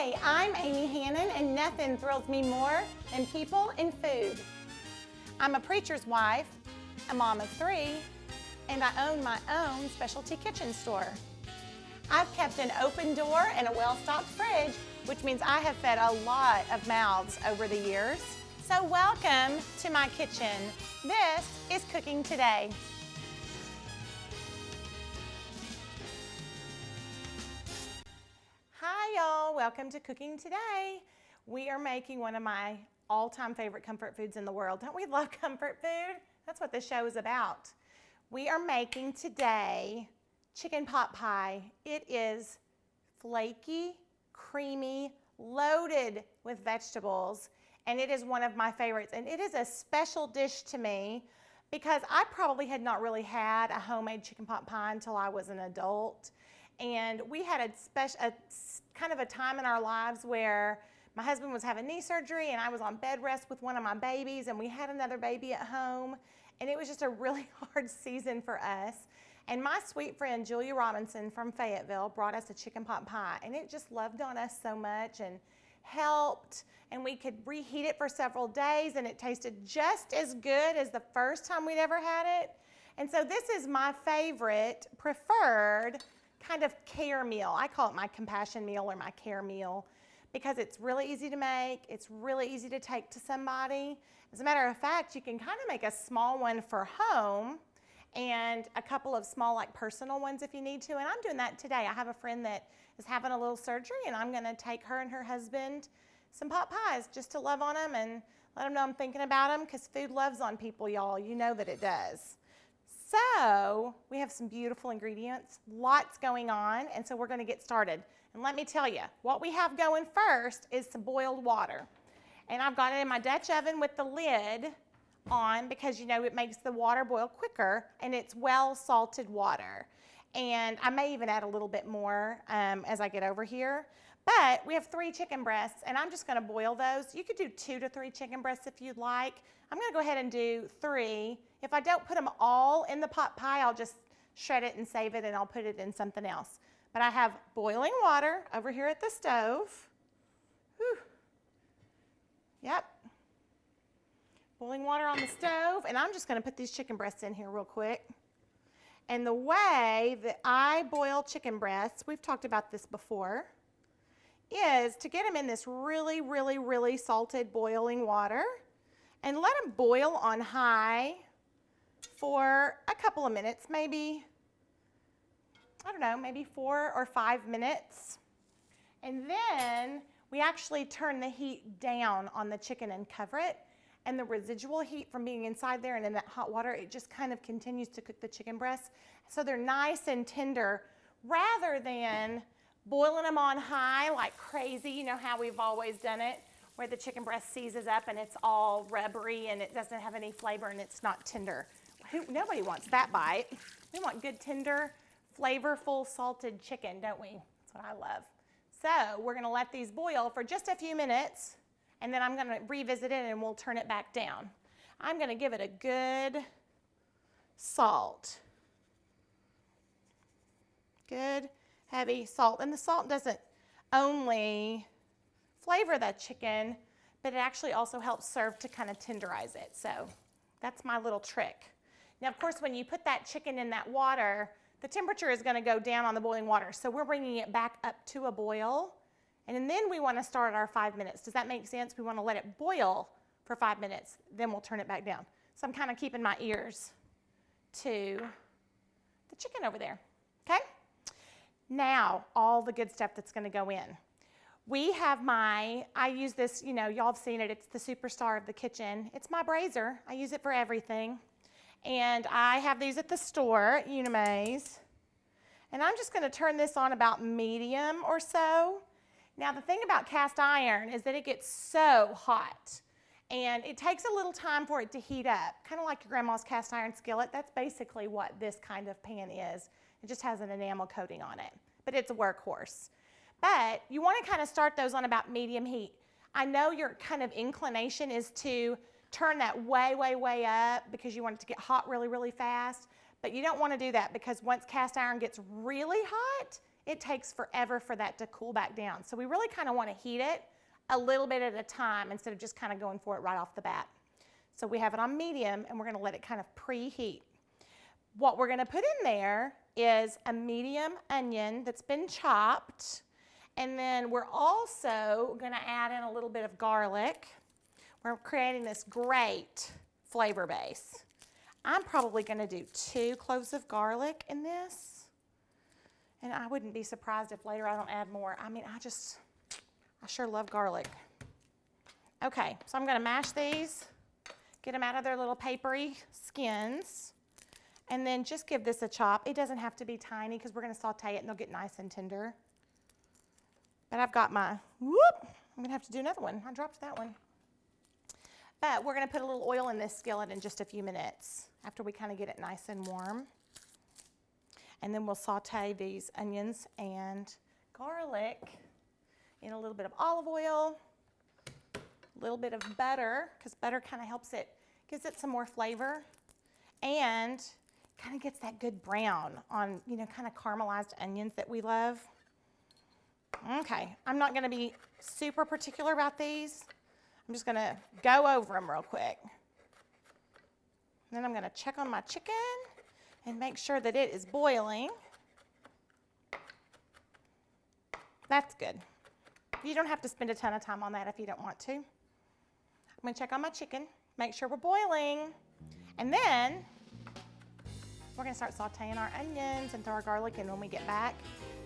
Hi, I'm Amy Hannon, and nothing thrills me more than people and food. I'm a preacher's wife, a mom of 3, and I own my own specialty kitchen store. I've kept an open door and a well-stocked fridge, which means I have fed a lot of mouths over the years. So welcome to my kitchen. This is Cooking Today. Hi y'all, welcome to Cooking Today. We are making one of my all-time favorite comfort foods in the world. Don't we love comfort food? That's what this show is about. We are making today chicken pot pie. It is flaky, creamy, loaded with vegetables, and it is one of my favorites. And it is a special dish to me because I probably had not really had a homemade chicken pot pie until I was an adult. And we had a kind of a time in our lives where my husband was having knee surgery and I was on bed rest with one of my babies, and we had another baby at home, and it was just a really hard season for us. And my sweet friend Julia Robinson from Fayetteville brought us a chicken pot pie, and it just loved on us so much and helped, and we could reheat it for several days, and it tasted just as good as the first time we'd ever had it. And so this is my favorite, preferred kind of care meal. I call it my compassion meal or my care meal because it's really easy to make. It's really easy to take to somebody. As a matter of fact, you can kind of make a small one for home and a couple of small, like personal ones if you need to. And I'm doing that today. I have a friend that is having a little surgery, and I'm going to take her and her husband some pot pies just to love on them and let them know I'm thinking about them, because food loves on people, y'all. You know that it does. So we have some beautiful ingredients, lots going on, and so we're going to get started. And let me tell you, what we have going first is some boiled water. And I've got it in my Dutch oven with the lid on because, you know, it makes the water boil quicker, and it's well salted water. And I may even add a little bit more as I get over here. But we have 3 chicken breasts, and I'm just going to boil those. You could do 2 to 3 chicken breasts if you'd like. I'm going to go ahead and do 3. If I don't put them all in the pot pie, I'll just shred it and save it, and I'll put it in something else. But I have boiling water over here at the stove. Whew. Yep. Boiling water on the stove, and I'm just going to put these chicken breasts in here real quick. And the way that I boil chicken breasts, we've talked about this before, is to get them in this really, really, really salted boiling water and let them boil on high for a couple of minutes, maybe, I don't know, maybe 4 or 5 minutes. And then we actually turn the heat down on the chicken and cover it. And the residual heat from being inside there and in that hot water, it just kind of continues to cook the chicken breasts. So they're nice and tender rather than boiling them on high like crazy. You know how we've always done it, where the chicken breast seizes up and it's all rubbery and it doesn't have any flavor and it's not tender. Nobody wants that bite. We want good, tender, flavorful, salted chicken, don't we? That's what I love. So we're going to let these boil for just a few minutes, and then I'm going to revisit it and we'll turn it back down. I'm going to give it a good salt. Good, heavy salt. And the salt doesn't only flavor that chicken, but it actually also helps serve to kind of tenderize it. So that's my little trick. Now, of course, when you put that chicken in that water, the temperature is going to go down on the boiling water. So we're bringing it back up to a boil. And then we want to start our 5 minutes. Does that make sense? We want to let it boil for 5 minutes. Then we'll turn it back down. So I'm kind of keeping my ears to the chicken over there. Okay? Now, all the good stuff that's going to go in. We have I use this, you know, y'all have seen it. It's the superstar of the kitchen. It's my brazier. I use it for everything. And I have these at the store, at Unimaze. And I'm just going to turn this on about medium or so. Now, the thing about cast iron is that it gets so hot. And it takes a little time for it to heat up, kind of like your grandma's cast iron skillet. That's basically what this kind of pan is. It just has an enamel coating on it. But it's a workhorse. But you want to kind of start those on about medium heat. I know your kind of inclination is to turn that way, way, way up because you want it to get hot really, really fast. But you don't want to do that because once cast iron gets really hot, it takes forever for that to cool back down. So we really kind of want to heat it a little bit at a time instead of just kind of going for it right off the bat. So we have it on medium, and we're going to let it kind of preheat. What we're going to put in there is a medium onion that's been chopped, and then we're also going to add in a little bit of garlic. We're creating this great flavor base. I'm probably going to do 2 cloves of garlic in this, and I wouldn't be surprised if later I don't add more. I mean, I sure love garlic. Okay, so I'm going to mash these, get them out of their little papery skins, and then just give this a chop. It doesn't have to be tiny because we're going to saute it and they'll get nice and tender. But I've got my, I'm going to have to do another one. I dropped that one. But we're going to put a little oil in this skillet in just a few minutes after we kind of get it nice and warm. And then we'll saute these onions and garlic in a little bit of olive oil, a little bit of butter, because butter kind of helps it, gives it some more flavor, and kind of gets that good brown on, kind of caramelized onions that we love. Okay, I'm not going to be super particular about these. I'm just going to go over them real quick. Then I'm going to check on my chicken and make sure that it is boiling. That's good. You don't have to spend a ton of time on that if you don't want to. I'm going to check on my chicken, make sure we're boiling, and then we're going to start sauteing our onions and throw our garlic in when we get back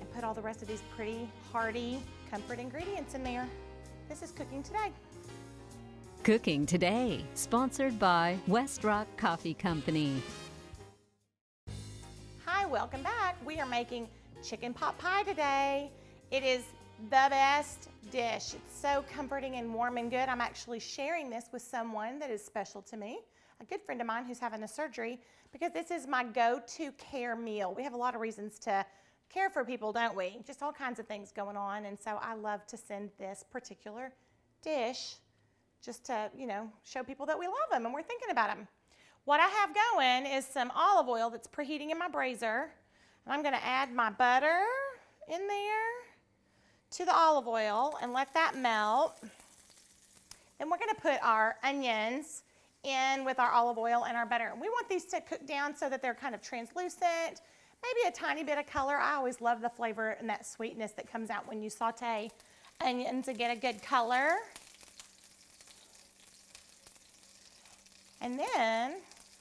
and put all the rest of these pretty hearty comfort ingredients in there. This is Cooking Today. Cooking Today, sponsored by West Rock Coffee Company. Hi, welcome back. We are making chicken pot pie today. It is the best dish. It's so comforting and warm and good. I'm actually sharing this with someone that is special to me, a good friend of mine who's having a surgery, because this is my go-to care meal. We have a lot of reasons to care for people, don't we? Just all kinds of things going on, and so I love to send this particular dish just to, show people that we love them and we're thinking about them. What I have going is some olive oil that's preheating in my brazier, and I'm going to add my butter in there to the olive oil and let that melt. Then we're going to put our onions in with our olive oil and our butter. We want these to cook down so that they're kind of translucent, maybe a tiny bit of color. I always love the flavor and that sweetness that comes out when you saute onions to get a good color. And then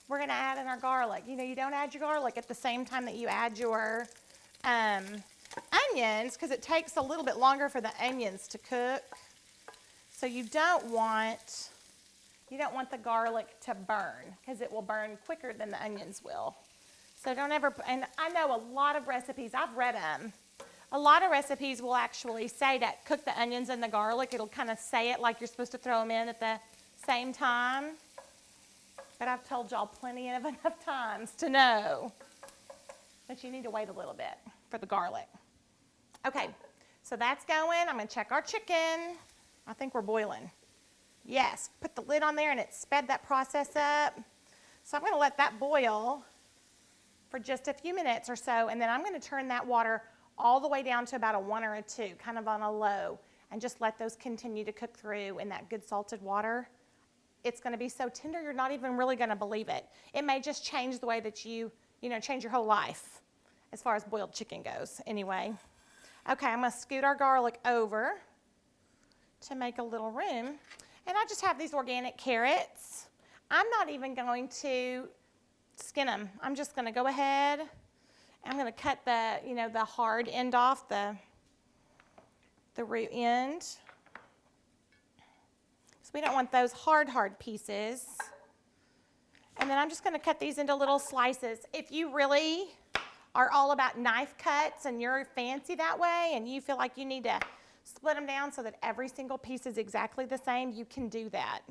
we're going to add in our garlic. You don't add your garlic at the same time that you add your onions, because it takes a little bit longer for the onions to cook. So you don't want the garlic to burn, because it will burn quicker than the onions will. So don't ever, and I know a lot of recipes, I've read them, a lot of recipes will actually say that cook the onions and the garlic. It'll kind of say it like you're supposed to throw them in at the same time. But I've told y'all plenty of enough times to know that you need to wait a little bit for the garlic. Okay, so that's going. I'm going to check our chicken. I think we're boiling. Yes, put the lid on there and it sped that process up. So I'm going to let that boil for just a few minutes or so, and then I'm going to turn that water all the way down to about a 1 or a 2, kind of on a low, and just let those continue to cook through in that good salted water. It's going to be so tender, you're not even really going to believe it. It may just change the way that you change your whole life as far as boiled chicken goes anyway. Okay, I'm going to scoot our garlic over to make a little room. And I just have these organic carrots. I'm not even going to skin them. I'm just going to go ahead. I'm going to cut the hard end off, the root end. We don't want those hard pieces. And then I'm just going to cut these into little slices. If you really are all about knife cuts and you're fancy that way and you feel like you need to split them down so that every single piece is exactly the same, you can do that.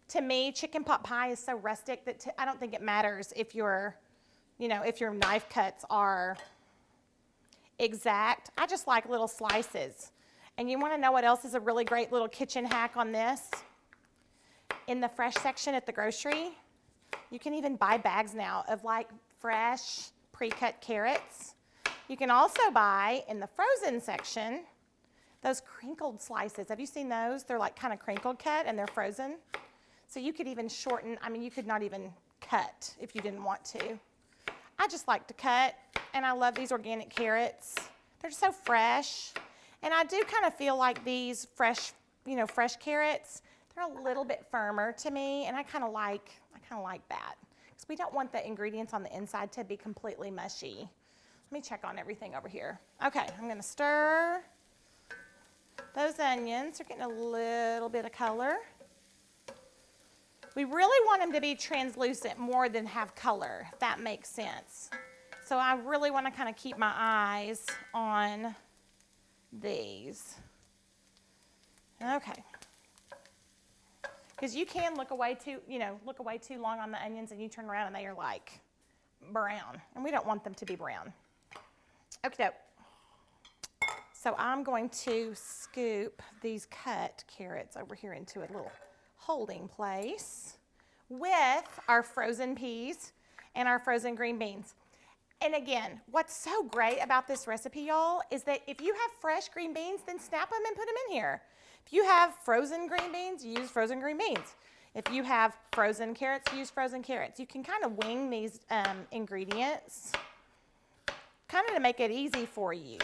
To me, chicken pot pie is so rustic that I don't think it matters if your knife cuts are exact. I just like little slices. And you want to know what else is a really great little kitchen hack on this? In the fresh section at the grocery, you can even buy bags now of like fresh pre-cut carrots. You can also buy in the frozen section those crinkled slices. Have you seen those? They're like kind of crinkled cut and they're frozen. So you could even shorten, I mean, you could not even cut if you didn't want to. I just like to cut, and I love these organic carrots. They're so fresh. And I do kind of feel like these fresh, fresh carrots, they're a little bit firmer to me, and I kind of like that. Because we don't want the ingredients on the inside to be completely mushy. Let me check on everything over here. Okay, I'm gonna stir. Those onions are getting a little bit of color. We really want them to be translucent more than have color, if that makes sense. So I really want to kind of keep my eyes on these. Okay. Because you can look away too long on the onions and you turn around and they are like brown. And we don't want them to be brown. Okay. So I'm going to scoop these cut carrots over here into a little holding place with our frozen peas and our frozen green beans. And again, what's so great about this recipe, y'all, is that if you have fresh green beans, then snap them and put them in here. If you have frozen green beans, use frozen green beans. If you have frozen carrots, use frozen carrots. You can kind of wing these ingredients kind of to make it easy for you.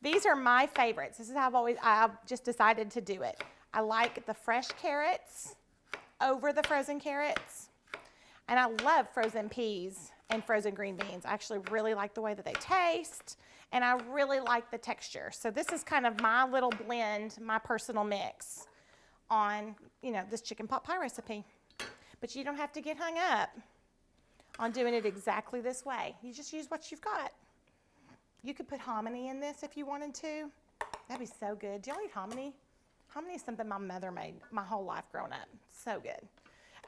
These are my favorites. This is how I've just decided to do it. I like the fresh carrots over the frozen carrots. And I love frozen peas and frozen green beans. I actually really like the way that they taste, and I really like the texture. So this is kind of my little blend, my personal mix on, this chicken pot pie recipe. But you don't have to get hung up on doing it exactly this way. You just use what you've got. You could put hominy in this if you wanted to. That'd be so good. Do y'all eat hominy? Hominy is something my mother made my whole life growing up. So good.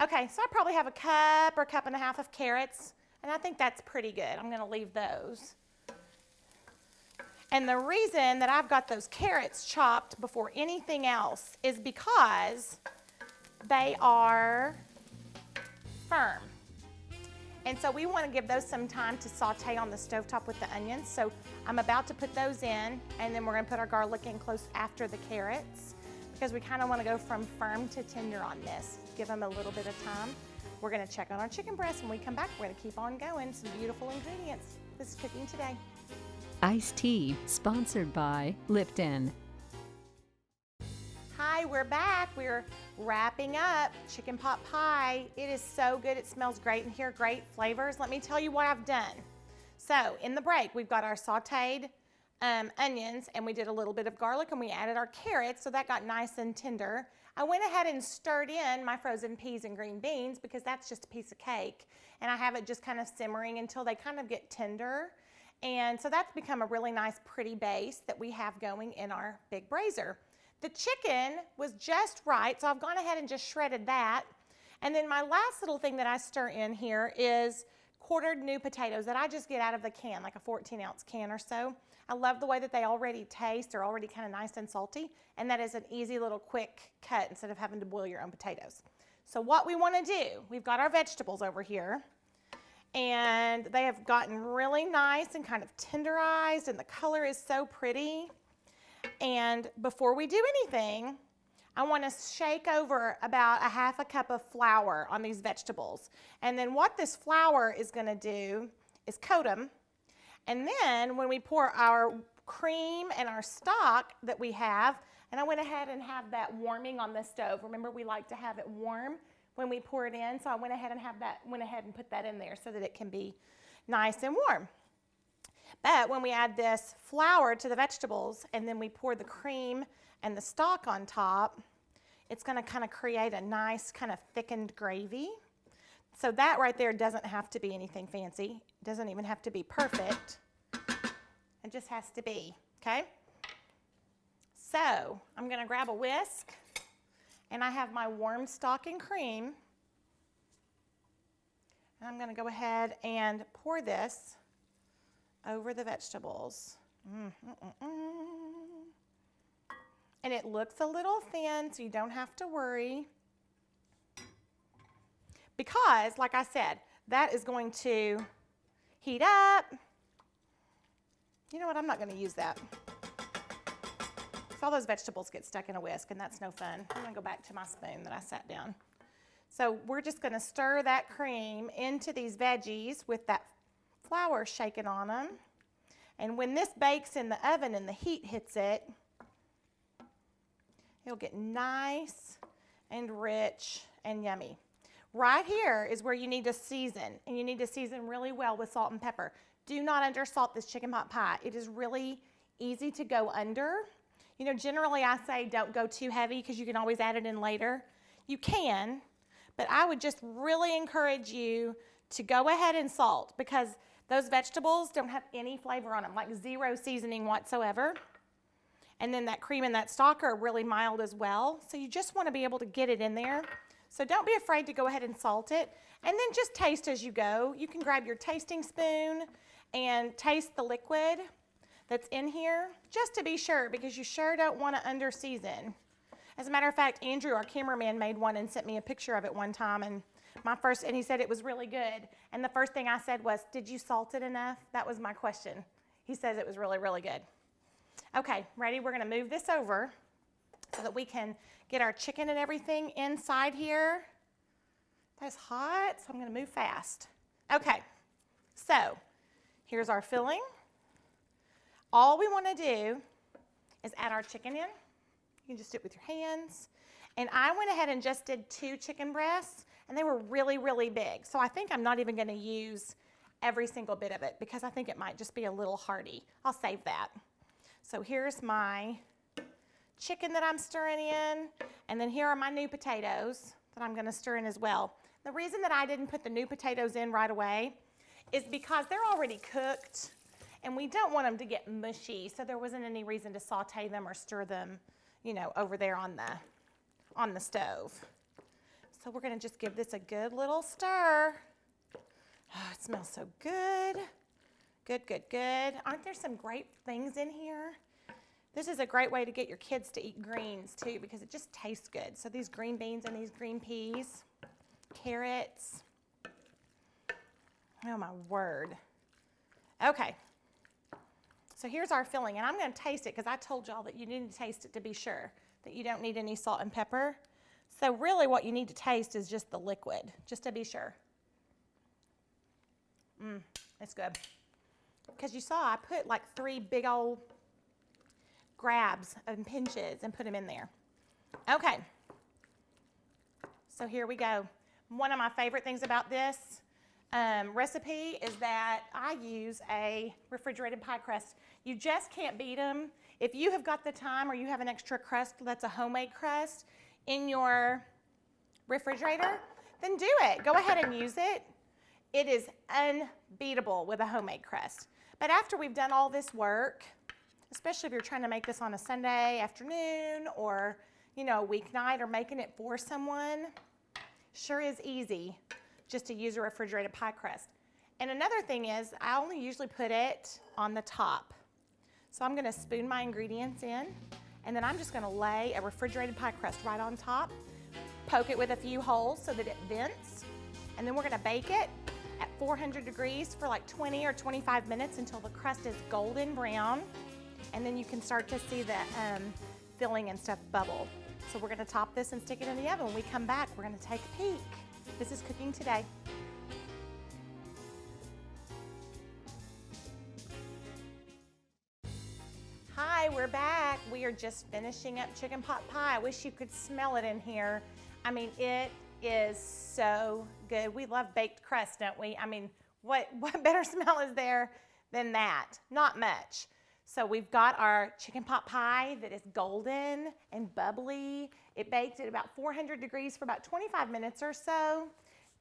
Okay, so I probably have a cup or a cup and a half of carrots, and I think that's pretty good. I'm gonna leave those. And the reason that I've got those carrots chopped before anything else is because they are firm. And so we want to give those some time to saute on the stovetop with the onions. So I'm about to put those in, and then we're going to put our garlic in close after the carrots because we kind of want to go from firm to tender on this. Give them a little bit of time. We're going to check on our chicken breast. When we come back, we're going to keep on going. Some beautiful ingredients. This is Cooking Today. Iced tea, sponsored by Lipton. Hi, we're back. We're wrapping up chicken pot pie. It is so good. It smells great in here. Great flavors. Let me tell you what I've done. So in the break, we've got our sauteed onions, and we did a little bit of garlic, and we added our carrots, so that got nice and tender. I went ahead and stirred in my frozen peas and green beans because that's just a piece of cake, and I have it just kind of simmering until they kind of get tender. And so that's become a really nice, pretty base that we have going in our big braiser. The chicken was just right, so I've gone ahead and just shredded that. And then my last little thing that I stir in here is quartered new potatoes that I just get out of the can, like a 14-ounce can or so. I love the way that they already taste. They're already kind of nice and salty, and that is an easy little quick cut instead of having to boil your own potatoes. So what we want to do, we've got our vegetables over here, and they have gotten really nice and kind of tenderized, and the color is so pretty. And before we do anything, I want to shake over about a half a cup of flour on these vegetables. And then what this flour is going to do is coat them. And then when we pour our cream and our stock that we have, and I went ahead and have that warming on the stove. Remember, we like to have it warm when we pour it in, so I went ahead and put that in there so that it can be nice and warm. But when we add this flour to the vegetables and then we pour the cream and the stock on top, it's going to kind of create a nice kind of thickened gravy. So that right there doesn't have to be anything fancy. It doesn't even have to be perfect. It just has to be, okay? So I'm going to grab a whisk, and I have my warm stock and cream. And I'm going to go ahead and pour this over the vegetables. And it looks a little thin, so you don't have to worry. Because, like I said, that is going to heat up. You know what, I'm not gonna use that. All those vegetables get stuck in a whisk, and that's no fun. I'm gonna go back to my spoon that I sat down. So we're just gonna stir that cream into these veggies with that flour shaken on them. And when this bakes in the oven and the heat hits it, it'll get nice and rich and yummy. Right here is where you need to season, and you need to season really well with salt and pepper. Do not undersalt this chicken pot pie. It is really easy to go under. You know, generally I say don't go too heavy because you can always add it in later. You can, but I would just really encourage you to go ahead and salt, because those vegetables don't have any flavor on them, like zero seasoning whatsoever. And then that cream and that stock are really mild as well. So you just want to be able to get it in there. So don't be afraid to go ahead and salt it. And then just taste as you go. You can grab your tasting spoon and taste the liquid that's in here, just to be sure, because you sure don't want to under-season. As a matter of fact, Andrew, our cameraman, made one and sent me a picture of it one time, and he said it was really good. And the first thing I said was, did you salt it enough? That was my question. He says it was really, really good. Okay, ready? We're gonna move this over so that we can get our chicken and everything inside here. That's hot, so I'm gonna move fast. Okay, so here's our filling. All we want to do is add our chicken in. You can just do it with your hands. And I went ahead and just did 2 chicken breasts, and they were really, really big. So I think I'm not even going to use every single bit of it because I think it might just be a little hearty. I'll save that. So here's my chicken that I'm stirring in, and then here are my new potatoes that I'm going to stir in as well. The reason that I didn't put the new potatoes in right away is because they're already cooked. And we don't want them to get mushy, so there wasn't any reason to saute them or stir them, you know, over there on the stove. So we're gonna just give this a good little stir. Oh, it smells so good. Good, good, good. Aren't there some great things in here? This is a great way to get your kids to eat greens too, because it just tastes good. So these green beans and these green peas, carrots. Oh my word. Okay. So here's our filling, and I'm going to taste it because I told y'all that you need to taste it to be sure that you don't need any salt and pepper. So really what you need to taste is just the liquid, just to be sure. It's good. Because you saw I put like 3 big old grabs and pinches and put them in there. Okay. So here we go. One of my favorite things about this recipe is that I use a refrigerated pie crust. You just can't beat them. If you have got the time or you have an extra crust that's a homemade crust in your refrigerator, then do it. Go ahead and use it. It is unbeatable with a homemade crust. But after we've done all this work, especially if you're trying to make this on a Sunday afternoon or, you know, a weeknight or making it for someone, sure is easy just to use a refrigerated pie crust. And another thing is, I only usually put it on the top. So I'm gonna spoon my ingredients in, and then I'm just gonna lay a refrigerated pie crust right on top, poke it with a few holes so that it vents, and then we're gonna bake it at 400 degrees for like 20 or 25 minutes until the crust is golden brown, and then you can start to see the filling and stuff bubble. So we're gonna top this and stick it in the oven. When we come back, we're gonna take a peek. This is Cooking Today. Hi, we're back. We are just finishing up chicken pot pie. I wish you could smell it in here. I mean, it is so good. We love baked crust, don't we? I mean, what better smell is there than that? Not much. So we've got our chicken pot pie that is golden and bubbly. It baked at about 400 degrees for about 25 minutes or so.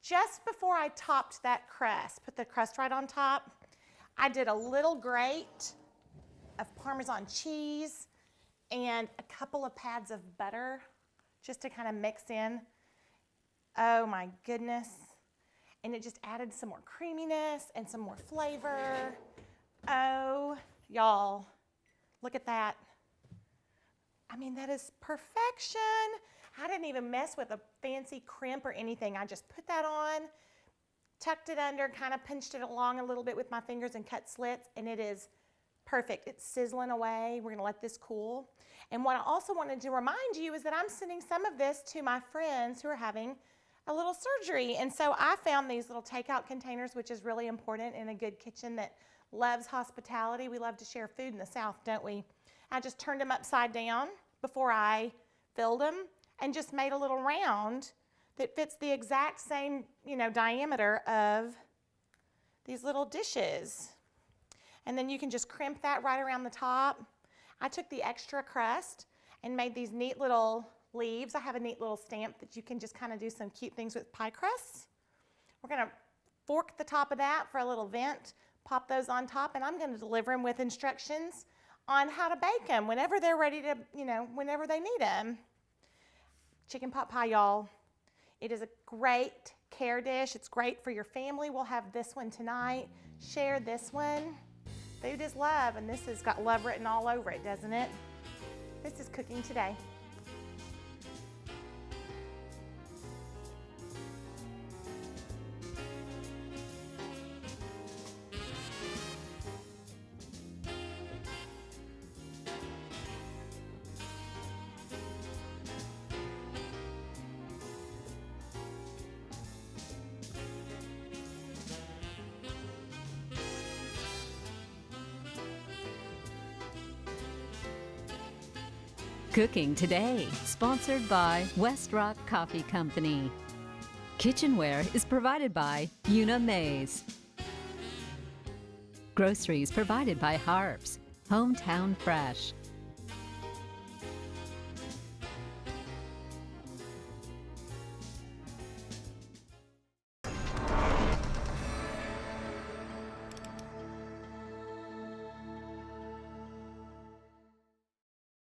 Just before I topped that crust, put the crust right on top, I did a little grate of Parmesan cheese and a couple of pads of butter just to kind of mix in. Oh my goodness. And it just added some more creaminess and some more flavor. Oh, y'all, look at that. I mean, that is perfection. I didn't even mess with a fancy crimp or anything. I just put that on, tucked it under, kind of pinched it along a little bit with my fingers and cut slits, and it is Perfect. It's sizzling away. We're gonna let this cool. And what I also wanted to remind you is that I'm sending some of this to my friends who are having a little surgery. And so I found these little takeout containers, which is really important in a good kitchen that loves hospitality. We love to share food in the South, don't we? I just turned them upside down before I filled them and just made a little round that fits the exact same, diameter of these little dishes. And then you can just crimp that right around the top. I took the extra crust and made these neat little leaves. I have a neat little stamp that you can just kind of do some cute things with pie crusts. We're gonna fork the top of that for a little vent, pop those on top, and I'm gonna deliver them with instructions on how to bake them whenever they're ready to, whenever they need them. Chicken pot pie, y'all. It is a great care dish. It's great for your family. We'll have this one tonight. Share this one. Food is love, and this has got love written all over it, doesn't it? This is Cooking Today. Cooking Today, sponsored by West Rock Coffee Company. Kitchenware is provided by Una Mays. Groceries provided by Harps, Hometown Fresh.